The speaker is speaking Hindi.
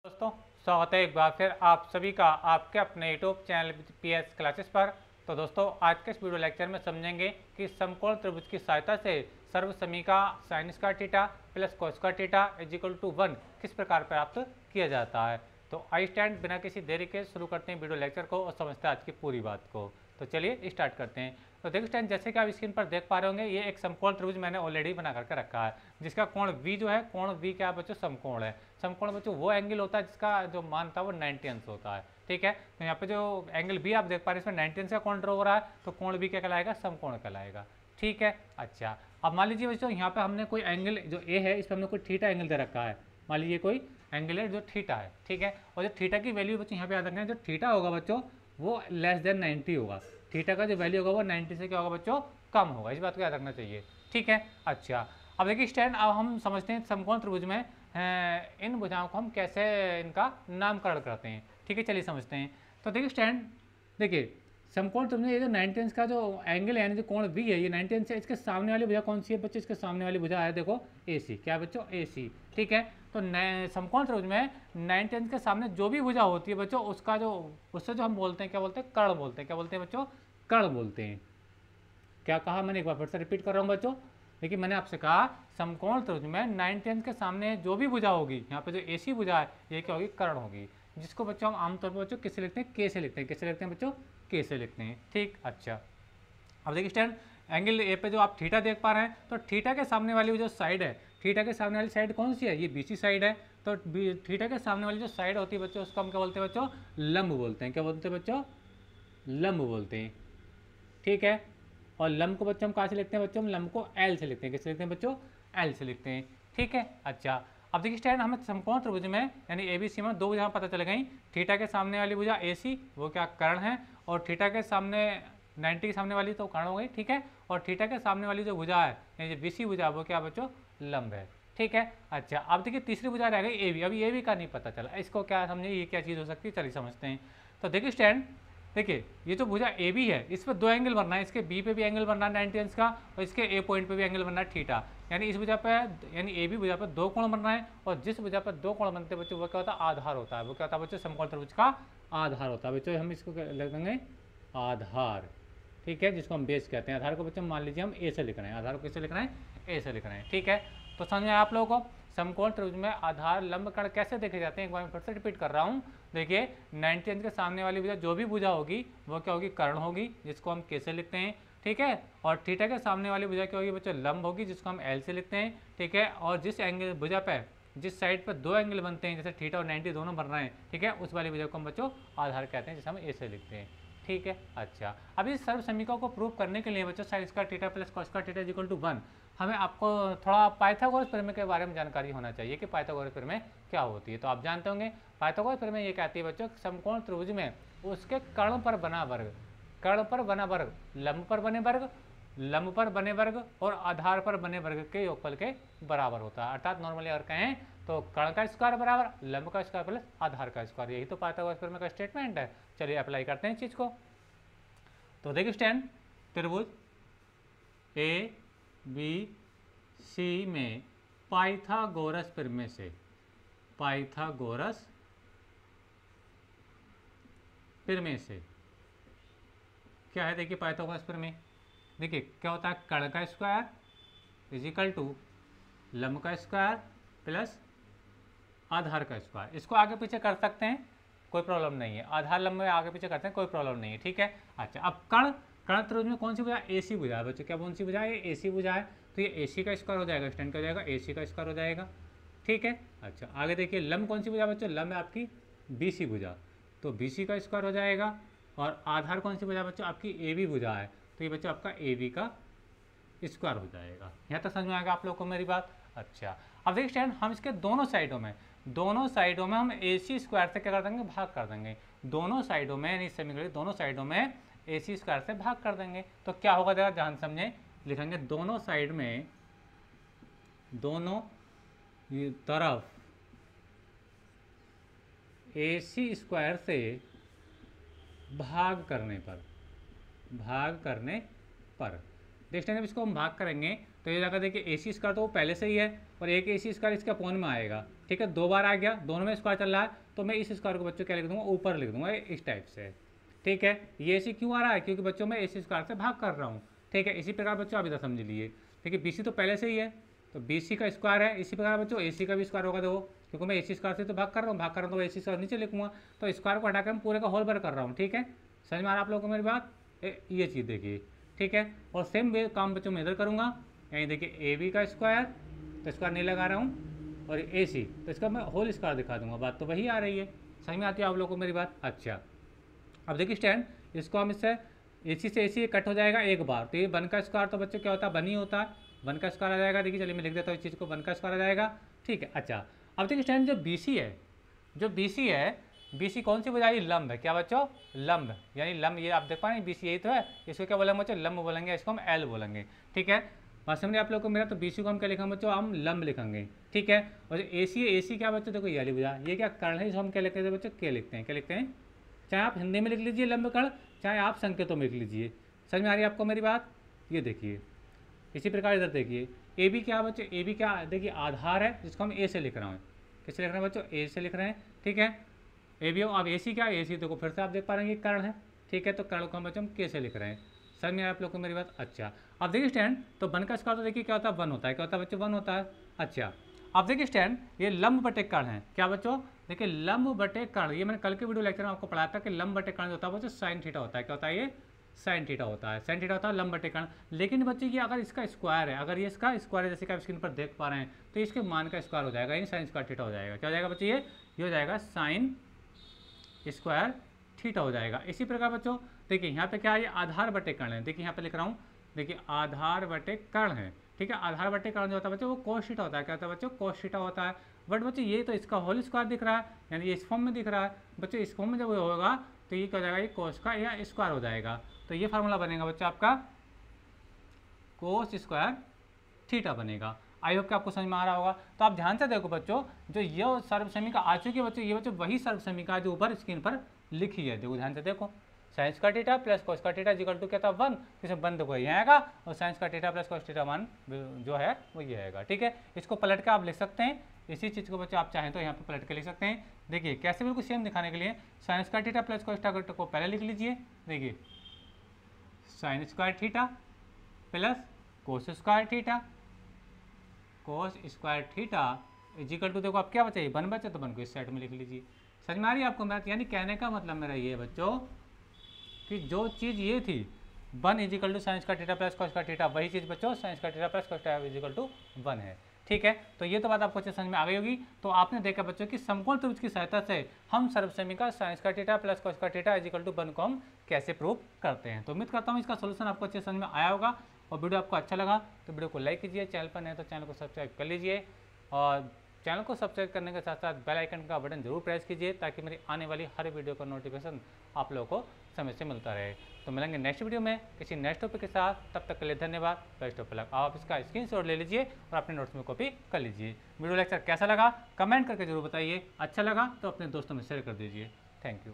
दोस्तों, स्वागत है एक बार फिर आप सभी का आपके अपने यूट्यूब चैनल पीएस क्लासेस पर। तो दोस्तों, आज के इस वीडियो लेक्चर में समझेंगे कि समकोण त्रिभुज की सहायता से सर्वसमीका sine square theta plus cos square theta is equal to 1 किस प्रकार प्राप्त किया जाता है। तो आई स्टैंड बिना किसी देरी के शुरू करते हैं वीडियो लेक्चर को और समझते हैं आज की पूरी बात को। तो चलिए स्टार्ट करते हैं। तो देखो स्टैंड, जैसे कि आप स्क्रीन पर देख पा रहे होंगे, ये एक समकोण त्रिभुज मैंने ऑलरेडी बना करके रखा है, जिसका कोण V जो है, कोण V क्या बच्चों, समकोण है। समकोण बच्चों वो एंगल होता है जिसका जो मान था वो 90 अंश होता है। ठीक है, तो यहाँ पे जो एंगल B आप देख पा रहे हैं, इसमें 90 अंश का कोण ड्रॉ हो रहा है, तो कोण B क्या कहलाएगा, समकोण कहलाएगा। ठीक है, अच्छा अब मान लीजिए बच्चों, यहाँ पे हमने कोई एंगल जो A है, इस पर हमने कोई थीटा एंगल दे रखा है। मान लीजिए कोई एंगल है जो थीटा है। ठीक है, और जो थीटा की वैल्यू बच्चों यहाँ पे याद रखना है, जो थीटा होगा बच्चों वो लेस देन 90 होगा। थीटा का जो वैल्यू होगा वो 90 से क्या होगा बच्चों, कम होगा। इस बात को याद रखना चाहिए। ठीक है, अच्छा अब देखिए स्टैंड, अब हम समझते हैं समकोण त्रिभुज में इन भुजाओं को हम कैसे इनका नामकरण करते हैं। ठीक है, चलिए समझते हैं। तो देखिए स्टैंड, देखिए समकोण त्रिभुज में ये जो 90 अंश का जो एंगल है, यानी जो कोण V है, ये 90 अंश है। इसके सामने वाली भुजा कौन सी है बच्चों, इसके सामने वाली भुजा है देखो AC। क्या बच्चों, AC। ठीक है, तो समकोण त्रिभुज में 90 अंश के सामने जो भी भुजा होती है बच्चों, उसका जो उससे जो हम बोलते हैं, क्या बोलते हैं, कर्ण बोलते हैं। क्या बोलते हैं बच्चों, कर्ण बोलते हैं। क्या कहा मैंने, एक बार फिर से रिपीट कर रहा हूँ बच्चों। देखिए मैंने आपसे कहा समकोण त्रिभुज में 90 अंश के सामने जो भी भुजा होगी, यहाँ पे जो AC भुजा है, ये क्या होगी, कर्ण होगी, जिसको बच्चों हम आमतौर पर बच्चों किससे लिखते हैं, K से लिखते हैं। किससे लिखते हैं बच्चों, K से लिखते हैं। ठीक, अच्छा अब देखिए स्टैंड, एंगल ए पे जो आप थीटा देख पा रहे हैं, तो थीटा के सामने वाली जो साइड है, थीटा के सामने वाली साइड कौन सी है, ये BC साइड है। तो थीटा के सामने वाली जो साइड होती है बच्चों, उसको हम क्या बोलते हैं बच्चों, लंब बोलते हैं। क्या बोलते हैं बच्चों, लंब बोलते हैं। ठीक है, और लंब को बच्चों हम कहाँ से लिखते हैं बच्चों, हम लंब को L से लिखते हैं। किससे लिखते हैं बच्चों, L से लिखते हैं। ठीक है, अच्छा अब देखिए स्टैंड, हमें समकोण त्रिभुज में यानी ABC में दो भुजाएं पता चल गई। थीटा के सामने वाली भुजा AC वो क्या, कर्ण है, और थीटा के सामने 90 के सामने वाली तो कर्ण हो गई। ठीक है, और थीटा के सामने वाली जो भुजा है यानी BC भुजा, वो क्या बच्चों, लंब है। ठीक है, अच्छा अब देखिए तीसरी भुजा रह गई AB। अभी AB का नहीं पता चला, इसको क्या समझे, ये क्या चीज़ हो सकती है, चलिए समझते हैं। तो देखिए स्टैंड, देखिए ये जो भुजा AB है, इस पर दो एंगल बनना है। इसके B पे भी एंगल बनना है 90 अंश का, और इसके A पॉइंट पे भी एंगल बनना है थीटा। यानी इस भुजा पे, यानी AB भुजा पर दो कोण बनना है, और जिस भुजा पर दो कोण बनते हैं बच्चों, वो क्या होता है, आधार होता है। वो क्या होता है बच्चों, समकोण त्रिभुज का आधार होता है। बच्चों हम इसको लिख देंगे आधार। ठीक है, जिसको हम बेस कहते हैं। आधार को बच्चों मान लीजिए हम A से लिख रहे हैं। आधार को किससे लिख रहे हैं, A से लिख रहे हैं। ठीक है, तो समझ में आप लोगों को समकोण त्रिभुज में आधार लंब कर्ण कैसे देखे जाते हैं, एक बार मैं फिर से रिपीट कर रहा हूँ। देखिए 90 अंश के सामने वाली भुजा जो भी भुजा होगी वो क्या होगी, कर्ण होगी, जिसको हम K से लिखते हैं। ठीक है, और थीटा के सामने वाली भुजा क्या होगी बच्चों, लंब होगी, जिसको हम L से लिखते हैं। ठीक है, और जिस एंगल भुजा पे, जिस साइड पर दो एंगल बनते हैं, जैसे थीटा और 90 दोनों बन रहे हैं, ठीक है, उस वाली भुजा को हम बच्चों आधार कहते हैं, जिसे हम A से लिखते हैं। ठीक है, अच्छा अब इस सर्व समीकरण को प्रूव करने के लिए बच्चों sine square theta plus cos square theta is equal to 1, हमें आपको थोड़ा पाइथागोरस प्रमेय के बारे में जानकारी होना चाहिए कि पाइथागोरस प्रमेय क्या होती है। तो आप जानते होंगे पाइथागोरस प्रमेय ये कहती है बच्चों, समकोण त्रिभुज में उसके कर्ण पर बना वर्ग, कर्ण पर बना वर्ग, लंब पर बने वर्ग, लंब पर बने वर्ग और आधार पर बने वर्ग के योगफल के बराबर होता है। अर्थात नॉर्मली अगर कहें तो कर्ण का स्क्वायर बराबर लंब का स्क्वायर प्लस आधार का स्क्वायर, यही तो पाइथागोरस प्रमेय का स्टेटमेंट है। चलिए अप्लाई करते हैं इस चीज को। तो देखिए स्टैंड, त्रिभुज ABC में पाइथागोरस प्रमेय से, पाइथागोरस प्रमेय से क्या है, देखिए पाइथागोरस प्रमेय, देखिए क्या होता है, कर्ण का स्क्वायर इज इक्वल टू लंब का स्क्वायर प्लस आधार का स्क्वायर। इसको आगे पीछे कर सकते हैं, कोई प्रॉब्लम नहीं है। आधार लंब में आगे पीछे करते हैं, कोई प्रॉब्लम नहीं है। ठीक है, अच्छा अब कर्ण, कर्ण त्रिभुज में कौन सी भुजा, AC भुजा है बच्चों। क्या कौन सी भुजा है, ये AC भुजा है, तो ये AC का स्क्वायर हो जाएगा, स्टैंड का हो जाएगा AC का स्क्वायर हो जाएगा। ठीक है, अच्छा आगे देखिए लंब कौन सी भुजा बच्चों, लंब है आपकी BC भुजा, तो BC का स्क्वायर हो जाएगा। और आधार कौन सी भुजा बच्चों, आपकी AB भुजा है, तो ये बच्चों आपका AB का स्क्वायर हो जाएगा। यहाँ तक समझ में आएगा आप लोग को मेरी बात। अच्छा अब देखिए स्टैंड, हम इसके दोनों साइडों में हम AC स्क्वायर से क्या कर देंगे, भाग कर देंगे। दोनों साइडों में, यानी समीकरण दोनों साइडों में AC स्क्वायर से भाग कर देंगे, तो क्या होगा जरा ध्यान समझे। लिखेंगे दोनों साइड में, दोनों तरफ AC स्क्वायर से भाग करने पर देखते हैं, जब इसको हम भाग करेंगे तो ये जगह देखिए AC स्क्वायर तो वो पहले से ही है, और एक AC स्क्वायर इसके अपॉन में आएगा, ठीक है, 2 बार आ गया, दोनों में स्क्वायर चल रहा है, तो मैं इस स्क्वायर को बच्चों क्या लिख दूंगा, ऊपर लिख दूंगा इस टाइप से। ठीक है, ये AC क्यों आ रहा है, क्योंकि बच्चों मैं AC स्क्वायर से भाग कर रहा हूँ। ठीक है, इसी प्रकार बच्चों आप इधर समझ लीजिए। ठीक है, BC तो पहले से ही है, तो BC का स्क्वायर है, इसी प्रकार बच्चों AC का भी स्क्वायर होगा। देखो, क्योंकि मैं AC स्क्वायर से तो भाग कर रहा हूँ, तो AC स्क्वायर नीचे लिखूंगा, तो स्क्वायर को हटाकर मैं पूरे का होल भर कर रहा हूँ। ठीक है, समझ में आ रहा है आप लोगों को मेरी बात, ये चीज़ देखिए। ठीक है, और सेम काम बच्चों मैं इधर करूँगा, यहीं देखिए AB का स्क्वायर, तो स्क्वायर नहीं लगा रहा हूँ, और AC, तो इसका मैं होल स्क्वायर दिखा दूंगा। बात तो वही आ रही है, समझ में आती है आप लोगों को मेरी बात। अच्छा, अब देखिए स्टैंड, इसको हम इससे AC से AC कट हो जाएगा एक बार, तो ये 1 का स्क्वायर तो बच्चों क्या होता है, 1 ही होता है, 1 का स्क्वायर आ जाएगा। देखिए चलिए मैं लिख देता हूँ इस चीज़ को, 1 का स्क्वायर आ जाएगा। ठीक है, अच्छा अब देखिए स्टैंड, जो BC है, जो BC है, BC कौन सी बुझाई, लंब है। क्या बच्चों, लंब, यानी लंब, ये आप देख पा रहे हैं BC यही तो है, इसको क्या बोलेंगे बच्चों, लंब बोलेंगे, इसको हम L बोलेंगे। ठीक है, बात समझिए आप लोग को मेरा, तो BC को हम क्या लिखेंगे बच्चों, हम लंब लिखेंगे। ठीक है, और जो AC है, AC क्या बच्चों, देखो ये वाली बुझा, ये क्या कर्ण है, इसको हम क्या लिखते हैं बच्चों, क्या लिखते हैं, क्या लिखते हैं, चाहे आप हिंदी में लिख लीजिए लंब कर्ण, चाहे आप संकेतों में लिख लीजिए। समझ में आ रही है आपको मेरी बात। ये देखिए, इसी प्रकार इधर देखिए, AB क्या बच्चों, AB क्या, देखिए आधार है, जिसको हम A से लिख रहे हैं। किससे लिख रहे हैं बच्चों, A से लिख रहे हैं। ठीक है, AB हो, अब AC क्या है, AC देखो फिर से आप देख पा रहे हैं, ये कर्ण है। ठीक है, तो कर्ण को हम बच्चों हम K से लिख रहे हैं। समझ में आप लोग को मेरी बात। अच्छा, अब देखिए स्टैंड, तो 1 का स्क्वायर तो देखिए क्या होता है, 1 होता है। क्या होता है बच्चों, 1 होता है। अच्छा, अब देखिए स्टैंड, ये लंब बटे कर्ण है। क्या बच्चों, देखिए लंब बटे कर्ण, ये मैंने कल के वीडियो लेक्चर में आपको पढ़ाया था कि लंब बटे कर्ण जो होता है बच्चों साइन थीटा होता है। क्या होता है, ये साइन थीटा होता है, साइन थीटा होता है लंब बटे कर्ण। लेकिन बच्चे की अगर इसका स्क्वायर है, अगर ये इसका स्क्वायर है, जैसे कि आप स्क्रीन पर देख पा रहे हैं, तो इसके मान का स्क्वायर हो जाएगा, यानी साइन स्क्वायर थीटा हो जाएगा। क्या हो जाएगा बच्चे, ये हो जाएगा साइन स्क्वायर थीटा हो जाएगा। इसी प्रकार बच्चों देखिए यहाँ पे क्या है, ये आधार बटे कर्ण है। देखिए यहाँ पे लिख रहा हूँ, देखिए आधार बटे कर्ण है। ठीक है, आधार बटे कर्ण जो होता है बच्चों, वो कोस थीटा होता है। क्या होता है बच्चों, कोस थीटा होता है। बट बच्चों ये तो इसका होल स्क्वायर दिख रहा है, यानी ये इस फॉर्म में दिख रहा है बच्चों। इस फॉर्म में जब होगा तो ये क्या हो जाएगा, ये कोस का या स्क्वायर हो जाएगा। तो ये फार्मूला बनेगा बच्चों आपका कोस स्क्वायर थीटा बनेगा। आई होप कि आपको समझ में आ रहा होगा। तो आप ध्यान से देखो बच्चों, जो ये सर्वसमीका आ चुकी है बच्चों, ये बच्चों वही सर्वसमीका जो ऊपर स्क्रीन पर लिखी है। देखो ध्यान से देखो, साइंस का थीटा प्लस कोस का थीटा इक्वल टू क्या था, 1। इसे 1 देखो ये आएगा, और साइंस का थीटा प्लस कोस थीटा 1 जो है वो ये आएगा। ठीक है, इसको पलट के आप लिख सकते हैं। इसी चीज़ को बच्चों आप चाहें तो यहाँ पे पलट के लिख सकते हैं। देखिए कैसे बिल्कुल सेम दिखाने के लिए, साइंस का थीटा प्लस कोस थीटा को पहले लिख लीजिए। देखिए sine square theta plus cos square theta, cos square theta is equal to, देखो आप क्या बचा, 1 बचे, तो 1 को इस साइड में लिख लीजिए। समझ में आ रही है आपको बात, यानी कहने का मतलब मेरा ये बच्चों कि जो चीज़ ये थी 1 इजिकल टू साइंस का थीटा प्लस कोस का थीटा, वही चीज़ बच्चों साइंस का थीटा प्लस कोस का थीटा इजिकल टू 1 है। ठीक है, तो ये तो बात आपको अच्छे समझ में आ गई होगी। तो आपने देखा बच्चों कि समकोण त्रिभुज की सहायता से हम सर्वसमीका साइंस का थीटा प्लस कोस का थीटा इजिकल टू 1 को हम कैसे प्रूव करते हैं। तो उम्मीद करता हूँ इसका सोल्यूशन आपको अच्छे समझ में आया होगा, और वीडियो आपको अच्छा लगा तो वीडियो को लाइक कीजिए, चैनल पर नहीं तो चैनल को सब्सक्राइब कर लीजिए, और चैनल को सब्सक्राइब करने के साथ साथ बेल आइकन का बटन जरूर प्रेस कीजिए, ताकि मेरी आने वाली हर वीडियो का नोटिफिकेशन आप लोगों को समय से मिलता रहे। तो मिलेंगे नेक्स्ट वीडियो में किसी नेक्स्ट टॉपिक के साथ, तब तक के लिए धन्यवाद। Best of luck. आप इसका स्क्रीनशॉट ले लीजिए और अपने नोट्स में कॉपी कर लीजिए। वीडियो लेक्चर कैसा लगा कमेंट करके जरूर बताइए, अच्छा लगा तो अपने दोस्तों में शेयर कर दीजिए। Thank you.